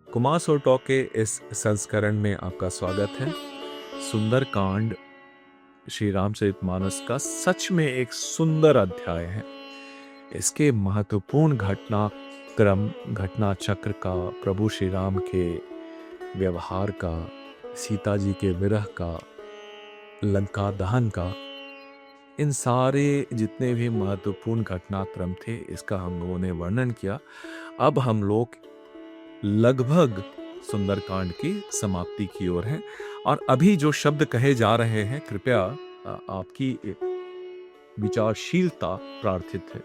कुमार सोटो के इस संस्करण में आपका स्वागत है। सुंदरकांड श्री रामचरितमानस का सच में एक सुंदर अध्याय है। इसके महत्वपूर्ण घटनाक्रम, घटना चक्र का, प्रभु श्री राम के व्यवहार का, सीता जी के विरह का, लंका दहन का, इन सारे जितने भी महत्वपूर्ण घटनाक्रम थे इसका हम लोगों ने वर्णन किया। अब हम लोग लगभग सुंदरकांड की समाप्ति की ओर हैं और अभी जो शब्द कहे जा रहे हैं कृपया आपकी विचारशीलता प्रार्थित है।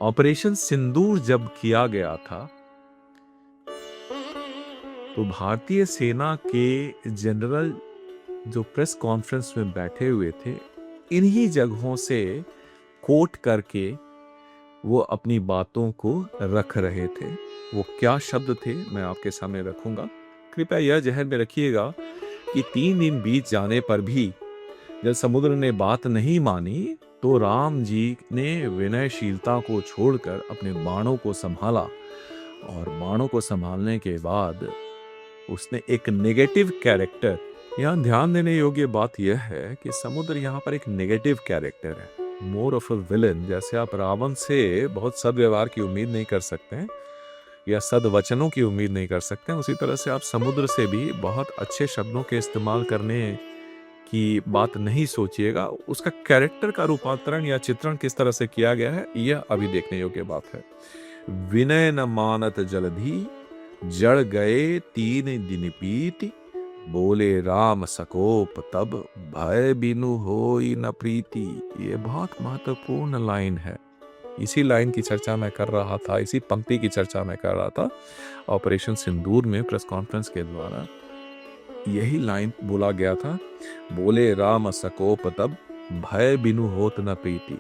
ऑपरेशन सिंदूर जब किया गया था तो भारतीय सेना के जनरल जो प्रेस कॉन्फ्रेंस में बैठे हुए थे, इन्हीं जगहों से कोट करके वो अपनी बातों को रख रहे थे। वो क्या शब्द थे मैं आपके सामने रखूंगा। कृपया यह जहन में रखिएगा कि 3 दिन बीत जाने पर भी जब समुद्र ने बात नहीं मानी तो राम जी ने विनयशीलता को छोड़कर अपने बाणों को संभाला और बाणों को संभालने के बाद उसने एक नेगेटिव कैरेक्टर, यहाँ ध्यान देने योग्य बात यह है कि समुद्र यहाँ पर एक नेगेटिव कैरेक्टर है, मोर ऑफ अ विलन। जैसे आप रावण से बहुत सदव्यवहार की उम्मीद नहीं कर सकते हैं या सदवचनों की उम्मीद नहीं कर सकते हैं, उसी तरह से आप समुद्र से भी बहुत अच्छे शब्दों के इस्तेमाल करने की बात नहीं सोचिएगा। उसका कैरेक्टर का रूपांतरण या चित्रण किस तरह से किया गया है यह अभी देखने योग्य बात है। विनय न मानत जलधि, जड़ गए 3 दिन बीत, बोले राम सकोप तब, भय बिनु होई न प्रीति। ये बहुत महत्वपूर्ण लाइन है। इसी लाइन की चर्चा मैं कर रहा था, इसी पंक्ति की चर्चा मैं कर रहा था ऑपरेशन सिंदूर में प्रेस कॉन्फ्रेंस के द्वारा। यही लाइन बोला गया था, बोले राम सकोप तब, भय बिनु होत न प्रीति।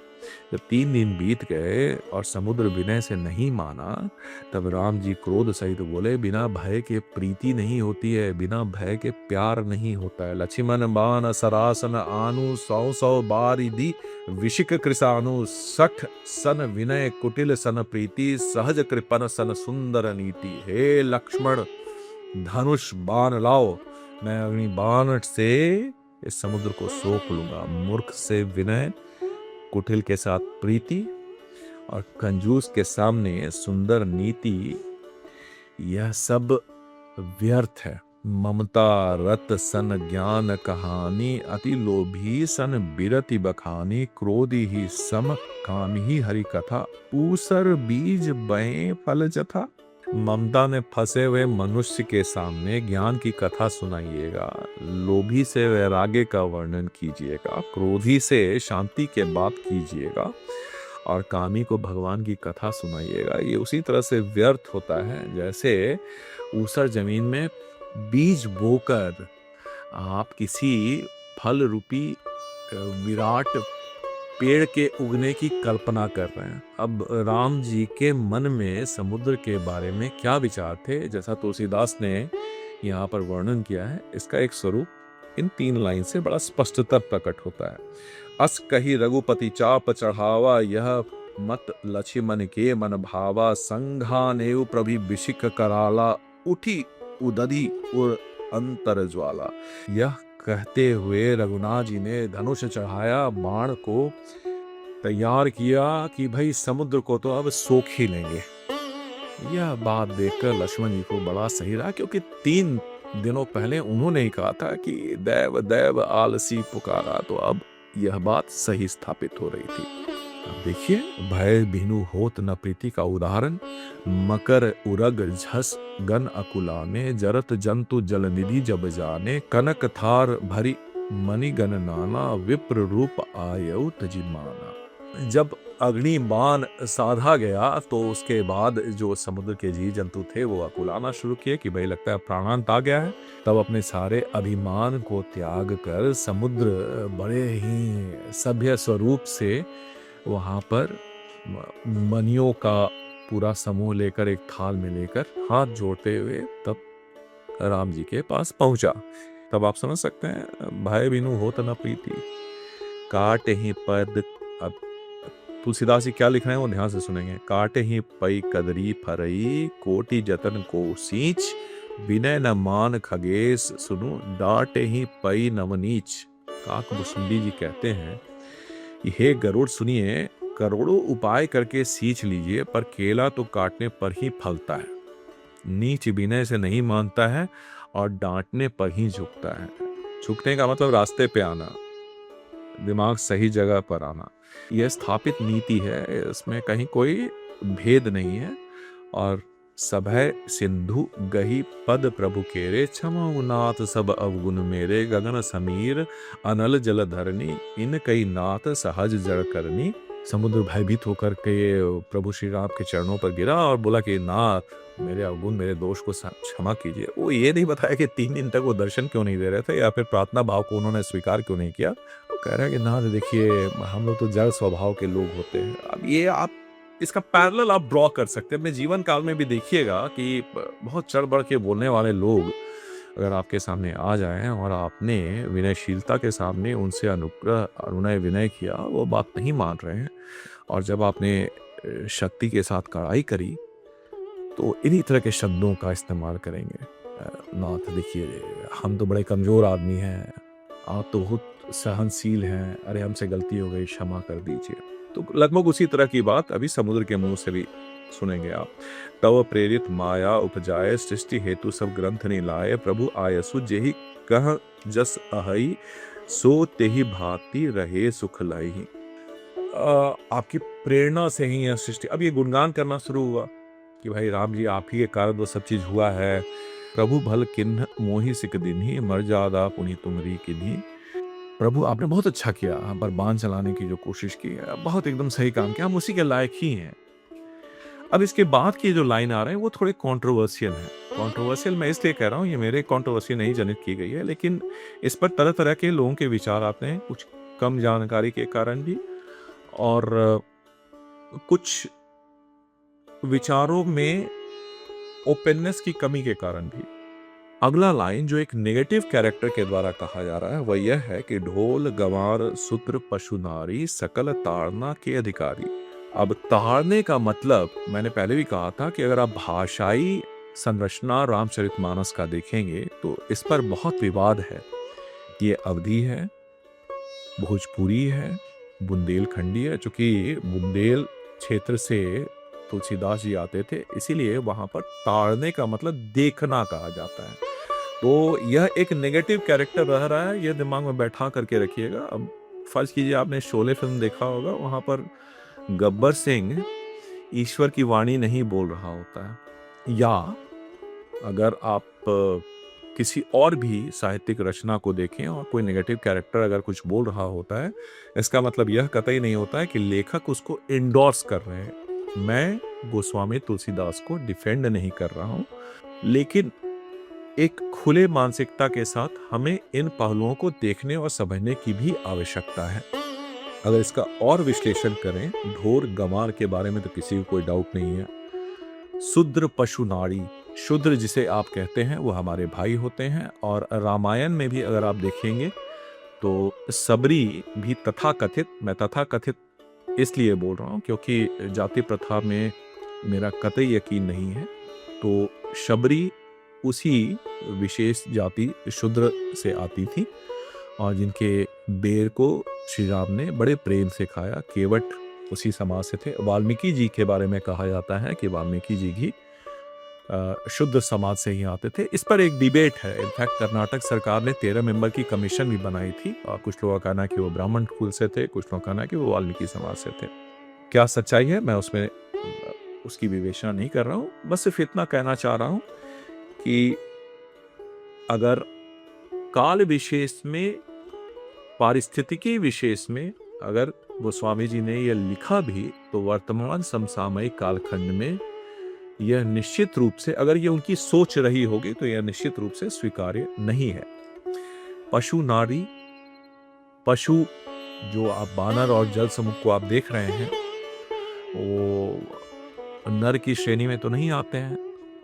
जब 3 दिन बीत गए और समुद्र विनय से नहीं माना तब राम जी क्रोध सहित बोले, बिना भय के प्रीति नहीं होती है, बिना भय के प्यार नहीं होता है। लक्ष्मण बाण सरासन आनु, 100 बार दी विशिक कृसानु, सख सन विनय कुटिल सन प्रीति, सहज कृपन सन सुंदर नीति। हे लक्ष्मण, धनुष बाण लाओ, मैं अग्नि बाण से इस समुद्र को सोख लूंगा। मूर्ख से विनय, कुटिल के साथ प्रीति और कंजूस के सामने सुंदर नीति, यह सब व्यर्थ है। ममता रत सन ज्ञान कहानी, अति लोभी सन बिरति बखानी, क्रोधी ही सम कामी ही हरि कथा, ऊसर बीज बहे फल जथा। ममता में फंसे हुए मनुष्य के सामने ज्ञान की कथा सुनाइएगा, लोभी से वैराग्य का वर्णन कीजिएगा, क्रोधी से शांति के बात कीजिएगा और कामी को भगवान की कथा सुनाइएगा। ये उसी तरह से व्यर्थ होता है जैसे ऊसर जमीन में बीज बोकर आप किसी फल रूपी विराट पेड़ के उगने की कल्पना कर रहे हैं। अब राम जी के मन में समुद्र के बारे में क्या विचार थे, जैसा तुलसीदास ने यहाँ पर वर्णन किया है, इसका एक स्वरूप इन 3 लाइन से बड़ा स्पष्टतर प्रकट होता है। अस कही रघुपति चाप चढ़ावा, यह मत लक्ष्मण के मन भावा, संघानेव प्रभि विशिक कराला, उठी उदधि उर अंतर ज्वाला। यह कहते हुए रघुनाथ जी ने धनुष चढ़ाया, बाण को तैयार किया कि भाई समुद्र को तो अब सोख ही लेंगे। यह बात देखकर लक्ष्मण जी को बड़ा सही रहा, क्योंकि 3 दिनों पहले उन्होंने ही कहा था कि दैव दैव आलसी पुकारा, तो अब यह बात सही स्थापित हो रही थी। अब देखिए, भय बिनु होत न प्रीति का उदाहरण, मकर उरग झस गन अकुलाने, जरत जंतु जल निधि जब जाने, कनक थार भरी मणि गण नाना, विप्र रूप आयु तजिमाना। जब अग्नि बाण साधा गया तो उसके बाद जो समुद्र के जीव जंतु थे वो अकुलाना शुरू किए कि भाई लगता है प्राणांत आ गया है। तब अपने सारे अभिमान को त्याग कर समुद्र बड़े ही सभ्य स्वरूप से वहां पर मणियों का पूरा समूह लेकर एक थाल में लेकर हाथ जोड़ते हुए तब राम जी के पास पहुंचा। तब आप समझ सकते हैं, भय बिनु होत न प्रीति, काट ही पद अब तुलसीदास जी क्या लिख रहे हैं वो ध्यान से सुनेंगे। काटे ही पई कदरी फरई, कोटि जतन को सींच, विनय न मान खगेश सुनु, डांटे ही पई नवनीच। काक भुसुंडी जी कहते हैं कि हे गरुड़ सुनिए, करोड़ों उपाय करके सींच लीजिए पर केला तो काटने पर ही फलता है। नीच विनय से नहीं मानता है और डांटने पर ही झुकता है। झुकने का मतलब रास्ते पे आना, दिमाग सही जगह पर आना, यह स्थापित नीति है, इसमें कहीं कोई भेद नहीं है। और सभय सिंधु गही पद प्रभु केरे, क्षमा नाथ सब अवगुण मेरे, गगन समीर अनल जल धरनी, इन कई नाथ सहज जड़ करनी। समुद्र भयभीत होकर के प्रभु श्री राम के चरणों पर गिरा और बोला कि नाथ मेरे अवगुण, मेरे दोष को क्षमा कीजिए। वो ये नहीं बताया कि 3 दिन तक वो दर्शन क्यों नहीं दे रहे थे या फिर प्रार्थना भाव को उन्होंने स्वीकार क्यों नहीं किया। वो कह रहा है कि नाथ देखिए, हम लोग तो जड़ स्वभाव के लोग होते हैं। अब ये आप इसका पैरेलल आप ड्रॉ कर सकते हैं अपने जीवन काल में भी। देखिएगा कि बहुत चढ़ बढ़ के बोलने वाले लोग अगर आपके सामने आ जाएं और आपने विनयशीलता के सामने उनसे अनुग्रह अनुनय विनय किया, वो बात नहीं मान रहे हैं, और जब आपने शक्ति के साथ कड़ाई करी तो इन्हीं तरह के शब्दों का इस्तेमाल करेंगे। नाथ देखिए, हम तो बड़े कमज़ोर आदमी हैं, आप तो बहुत सहनशील हैं, अरे हमसे गलती हो गई, क्षमा कर दीजिए। तो लगभग उसी तरह की बात अभी समुद्र के मुंह से भी सुनेंगे आप। तव प्रेरित माया उपजाए, सृष्टि हेतु सब ग्रंथ नहीं लाए, प्रभु आयसु जेहि कह जस अहई, सो तेहि भांति रहे सुख लाई। आपकी प्रेरणा से ही यह सृष्टि। अब ये गुणगान करना शुरू हुआ कि भाई राम जी आप ही के कारण वो सब चीज हुआ है। प्रभु भल किन्ह मोहि सिक दिन्ही, मर्यादा पुनि तुमरी किन्ही। प्रभु आपने बहुत अच्छा किया, हम पर बाण चलाने की जो कोशिश की है, बहुत एकदम सही काम किया, हम उसी के लायक ही हैं। अब इसके बाद की जो लाइन आ रहे हैं वो थोड़े कंट्रोवर्शियल हैं। कंट्रोवर्शियल मैं इसलिए कह रहा हूँ, ये मेरे कंट्रोवर्सी नहीं जनित की गई है, लेकिन इस पर तरह तरह के लोगों के विचार आते हैं, कुछ कम जानकारी के कारण भी और कुछ विचारों में ओपननेस की कमी के कारण भी। अगला लाइन जो एक नेगेटिव कैरेक्टर के द्वारा कहा जा रहा है वह यह है कि ढोल गंवार सूत्र पशु नारी, सकल ताड़ना के अधिकारी। अब ताड़ने का मतलब मैंने पहले भी कहा था कि अगर आप भाषाई संरचना रामचरितमानस का देखेंगे तो इस पर बहुत विवाद है। ये अवधी है, भोजपुरी है, बुंदेलखंडी है। चूंकि बुंदेल क्षेत्र से तुलसीदास जी आते थे, इसीलिए वहां पर ताड़ने का मतलब देखना कहा जाता है। तो यह एक नेगेटिव कैरेक्टर रह रहा है, यह दिमाग में बैठा करके रखिएगा। अब फर्ज कीजिए आपने शोले फिल्म देखा होगा, वहां पर गब्बर सिंह ईश्वर की वाणी नहीं बोल रहा होता है, या अगर आप किसी और भी साहित्यिक रचना को देखें और कोई नेगेटिव कैरेक्टर अगर कुछ बोल रहा होता है, इसका मतलब यह कतई नहीं होता है कि लेखक उसको इंडोर्स कर रहे हैं। मैं गोस्वामी तुलसीदास को डिफेंड नहीं कर रहा हूं, लेकिन एक खुले मानसिकता के साथ हमें इन पहलुओं को देखने और समझने की भी आवश्यकता है। अगर इसका और विश्लेषण करें, ढोर गंवार के बारे में तो किसी को कोई डाउट नहीं है। शूद्र पशु नाड़ी, शूद्र जिसे आप कहते हैं वो हमारे भाई होते हैं, और रामायण में भी अगर आप देखेंगे तो सबरी भी तथाकथित, मैं तथाकथित इसलिए बोल रहा हूँ क्योंकि जाति प्रथा में मेरा कतई यकीन नहीं है, तो शबरी उसी विशेष जाति शूद्र से आती थी और जिनके बेर को श्री राम ने बड़े प्रेम से खाया। केवट उसी समाज से थे। वाल्मीकि जी के बारे में कहा जाता है कि वाल्मीकि जी भी शुद्ध समाज से ही आते थे। इस पर एक डिबेट है। इनफैक्ट कर्नाटक सरकार ने 13 मेंबर की कमीशन भी बनाई थी, और कुछ लोगों का कहना है कि वो ब्राह्मण कुल से थे, कुछ लोगों का कहना है कि वो वाल्मीकि समाज से थे। क्या सच्चाई है मैं उसमें उसकी विवेचना नहीं कर रहा हूँ, बस सिर्फ इतना कहना चाह रहा हूँ कि अगर काल विशेष में, पारिस्थितिकी विशेष में अगर गोस्वामी जी ने यह लिखा भी, तो वर्तमान समसामयिक कालखंड में यह निश्चित रूप से, अगर ये उनकी सोच रही होगी तो यह निश्चित रूप से स्वीकार्य नहीं है। पशु नारी, पशु जो आप बानर और जल समूह को आप देख रहे हैं वो नर की श्रेणी में तो नहीं आते हैं।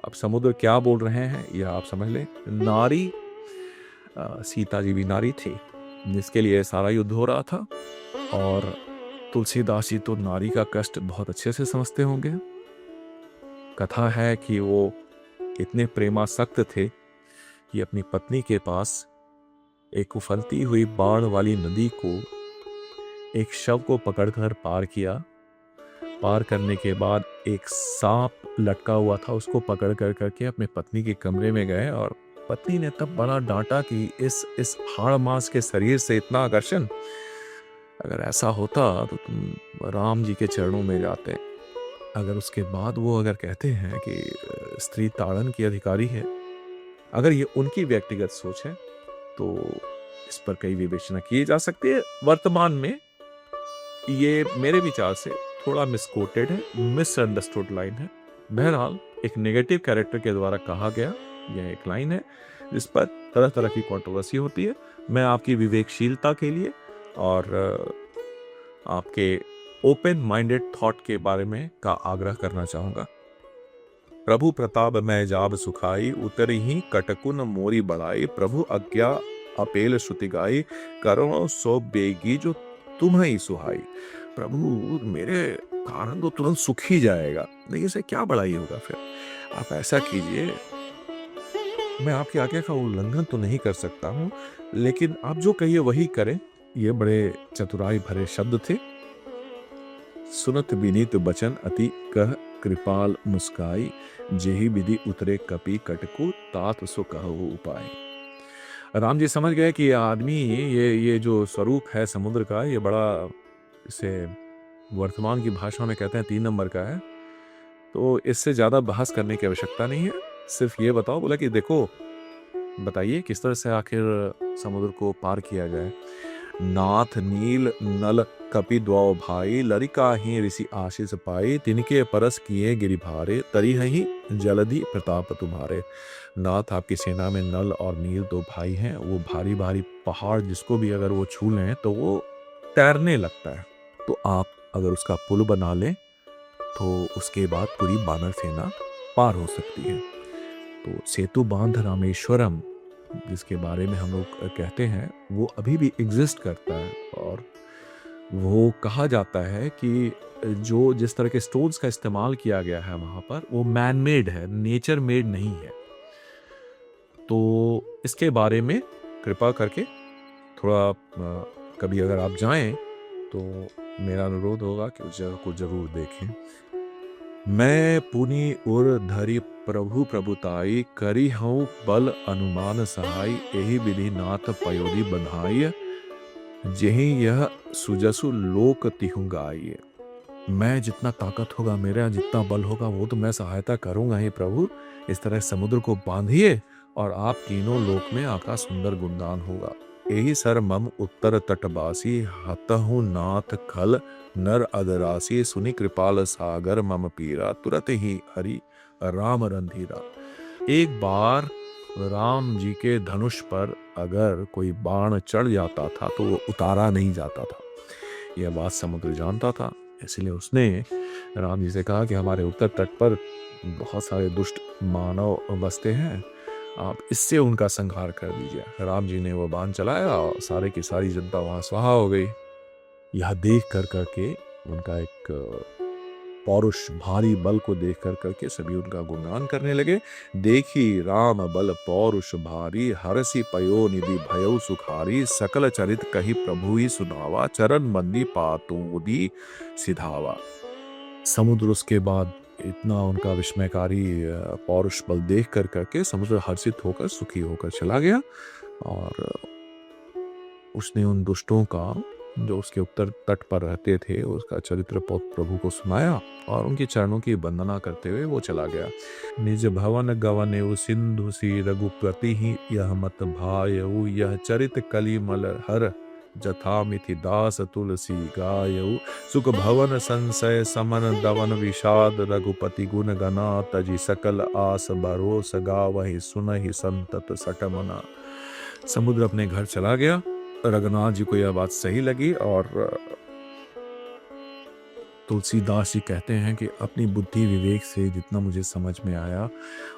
अब समुद्र क्या बोल रहे हैं यह आप समझ लें। नारी, सीता जी भी नारी थी जिसके लिए सारा युद्ध हो रहा था, और तुलसीदास जी तो नारी का कष्ट बहुत अच्छे से समझते होंगे। कथा है कि वो इतने प्रेमासक्त थे कि अपनी पत्नी के पास एक उफलती हुई बाढ़ वाली नदी को एक शव को पकड़कर पार किया। पार करने के बाद एक सांप लटका हुआ था, उसको पकड़ कर करके अपने पत्नी के कमरे में गए और पत्नी ने तब बड़ा डांटा कि इस हाड़ मांस के शरीर से इतना आकर्षण, अगर ऐसा होता तो तुम राम जी के चरणों में जाते। अगर उसके बाद वो अगर कहते हैं कि स्त्री ताड़न की अधिकारी है, अगर ये उनकी व्यक्तिगत सोच है तो इस पर कई विवेचना की जा सकती है। वर्तमान में ये मेरे विचार से थोड़ा मिसकोटेड है, मिसअंडरस्टूड लाइन है। बहरहाल एक नेगेटिव कैरेक्टर के द्वारा कहा गया यह एक लाइन है जिस पर तरह तरह की कंट्रोवर्सी होती है। मैं आपकी विवेकशीलता के लिए और आपके ओपन माइंडेड थॉट के बारे में का आग्रह करना चाहूंगा। प्रभु प्रताप मैं जाब सुखाई, उतरी ही कटकुन मोरी बढ़ाई। प्रभु आज्ञा अपेल श्रुति गाई, करो सो बेगी जो तुम ही सुहाई। प्रभु मेरे कारण तो तुरंत सुख ही जाएगा, लेकिन इसे क्या बढ़ाई होगा। फिर आप ऐसा कीजिए, मैं आपकी आज्ञा का उल्लंघन तो नहीं कर सकता हूँ, लेकिन आप जो कहिए वही करें। ये बड़े चतुराई भरे शब्द थे। सुनत विनीत बचन अति कह कृपाल मुस्काई, जेहि विधि उतरे कपि कटकु तात सो कहु उपाय। राम जी समझ गए कि आदमी ये जो स्वरूप है समुद्र का, ये बड़ा, इसे वर्तमान की भाषा में कहते हैं 3 नंबर का है, तो इससे ज्यादा बहस करने की आवश्यकता नहीं है। सिर्फ ये बताओ, बोला कि देखो बताइए किस तरह से आखिर समुद्र को पार किया जाए। नाथ नील नल कपि द्वाओ भाई, लरिका ही ऋषि आशीष पाई। तिनके परस किए गिरि भारे, तरी ही जलधि प्रताप तुम्हारे। नाथ आपकी सेना में नल और नील 2 भाई हैं। वो भारी भारी पहाड़ जिसको भी अगर वो छू लें तो वो तैरने लगता है। तो आप अगर उसका पुल बना लें तो उसके बाद पूरी बानर सेना पार हो सकती है। तो सेतु बांध रामेश्वरम जिसके बारे में हम लोग कहते हैं, वो अभी भी एग्जिस्ट करता है और वो कहा जाता है कि जो जिस तरह के स्टोन्स का इस्तेमाल किया गया है वहां पर, वो मैन मेड है, नेचर मेड नहीं है। तो इसके बारे में कृपा करके थोड़ा कभी अगर आप जाएं तो मेरा अनुरोध होगा कि उस जगह को जरूर देखें। मैं पुनि उर धरि प्रभु प्रभुताई, करी हूँ बल अनुमान सहाय। यही विधि नाथ पयोधि बधाई, जेहि यह सुजसु लोक तिहु गाई। मैं जितना ताकत होगा, मेरा जितना बल होगा, वो तो मैं सहायता करूंगा ही प्रभु। इस तरह समुद्र को बांधिए और आप तीनों लोक में आपका सुंदर गुणगान होगा। यही सर मम उत्तर तटबासी, हतहु नाथ खल नर अदरासी। सुनि कृपाल सागर मम पीरा, तुरत ही हरि राम रंधीरा। एक बार राम जी के धनुष पर अगर कोई बाण चढ़ जाता था तो वो उतारा नहीं जाता था। यह बात समुद्र जानता था, इसलिए उसने राम जी से कहा कि हमारे उत्तर तट पर बहुत सारे दुष्ट मानव बसते हैं, आप इससे उनका संहार कर दीजिए। राम जी ने वो बाण चलाया और सारे की सारी जनता वहां स्वाहा हो गई। यह देख कर करके उनका एक पौरुष, भारी बल को देख कर करके सभी उनका गुणगान करने लगे। देखी राम बल पौरुष भारी, हरसी पयो निधि भयो सुखारी। सकल चरित कही प्रभु ही सुनावा, चरण बंदी पातुदी सिधावा। समुद्र उसके बाद इतना उनका विस्मयकारी पौरुष बल देख कर करके समुद्र हर्षित होकर सुखी होकर चला गया और उसने उन दुष्टों का जो उसके उत्तर तट पर रहते थे उसका चरित्र प्रभु को सुनाया और उनके चरणों की वंदना करते हुए वो चला गया। निज भवन गवने सिंधु सी रघुपति ही यह मत भायऊ, यह चरित कलिमल हर जथा मिथि दास तुलसी गायऊ। सुख भवन संशय समन दवन विषाद, रघुपति गुण गना तजी सकल आस भरोस गावहि सुनहि संतत सटमना। समुद्र अपने घर चला गया। रघुनाथ जी को यह बात सही लगी और तुलसीदास जी कहते हैं कि अपनी बुद्धि विवेक से जितना मुझे समझ में आया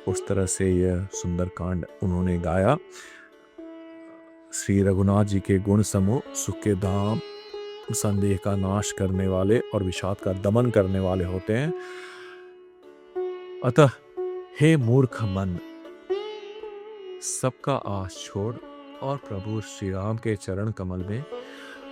उस तरह से यह सुंदर कांड उन्होंने गाया। श्री रघुनाथ जी के गुण समूह, सुख के धाम, संदेह का नाश करने वाले और विषाद का दमन करने वाले होते हैं। अतः हे मूर्ख मन, सबका आस छोड़ और प्रभु श्री राम के चरण कमल में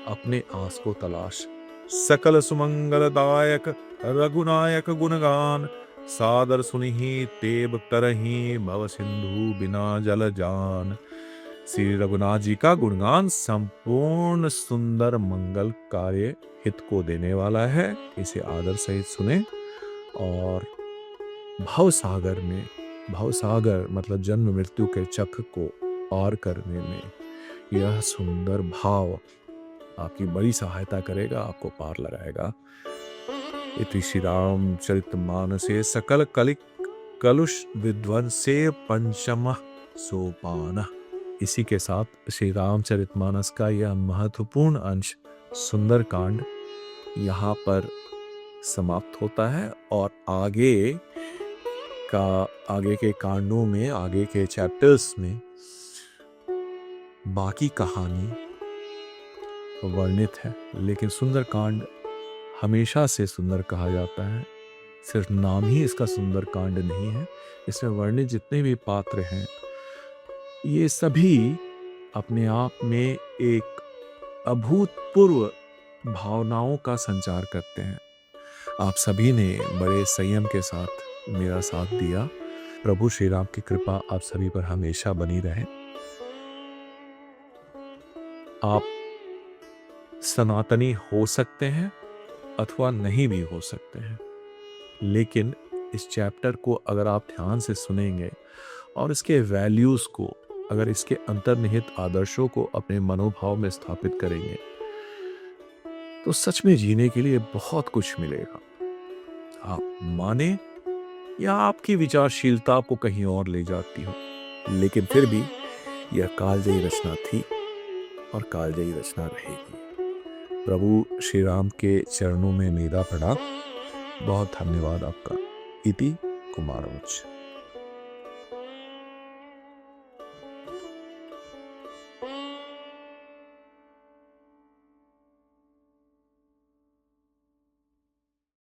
अपने आस को तलाश। सकल सुमंगलदायक रघुनायक गुणगान, सादर सुनिहि तेब तरहि भव सिंधु बिना जल जान। श्री रघुनाथ जी का गुणगान संपूर्ण सुंदर मंगल कार्य हित को देने वाला है। इसे आदर सहित सुने और भव सागर मतलब जन्म मृत्यु के चक्र को पार करने में यह सुंदर भाव आपकी बड़ी सहायता करेगा, आपको पार लगाएगा। इति श्री रामचरितमानसे सकल कलुष विध्वंसे पंचम सोपान। इसी के साथ श्री रामचरितमानस का यह महत्वपूर्ण अंश सुंदर कांड यहाँ पर समाप्त होता है और आगे के कांडों में, आगे के चैप्टर्स में बाकी कहानी वर्णित है। लेकिन सुंदरकांड हमेशा से सुंदर कहा जाता है, सिर्फ नाम ही इसका सुंदरकांड नहीं है। इसमें वर्णित जितने भी पात्र हैं ये सभी अपने आप में एक अभूतपूर्व भावनाओं का संचार करते हैं। आप सभी ने बड़े संयम के साथ मेरा साथ दिया। प्रभु श्री राम की कृपा आप सभी पर हमेशा बनी रहे। आप सनातनी हो सकते हैं अथवा नहीं भी हो सकते हैं, लेकिन इस चैप्टर को अगर आप ध्यान से सुनेंगे और इसके वैल्यूज को, अगर इसके अंतर्निहित आदर्शों को अपने मनोभाव में स्थापित करेंगे तो सच में जीने के लिए बहुत कुछ मिलेगा। आप माने या आपकी विचारशीलता आपको कहीं और ले जाती हो, लेकिन फिर भी यह कालजयी रचना थी और कालजयी रचना रहेगी। प्रभु श्री राम के चरणों में मेरा प्रणाम। बहुत धन्यवाद आपका। इति कुमारवंश।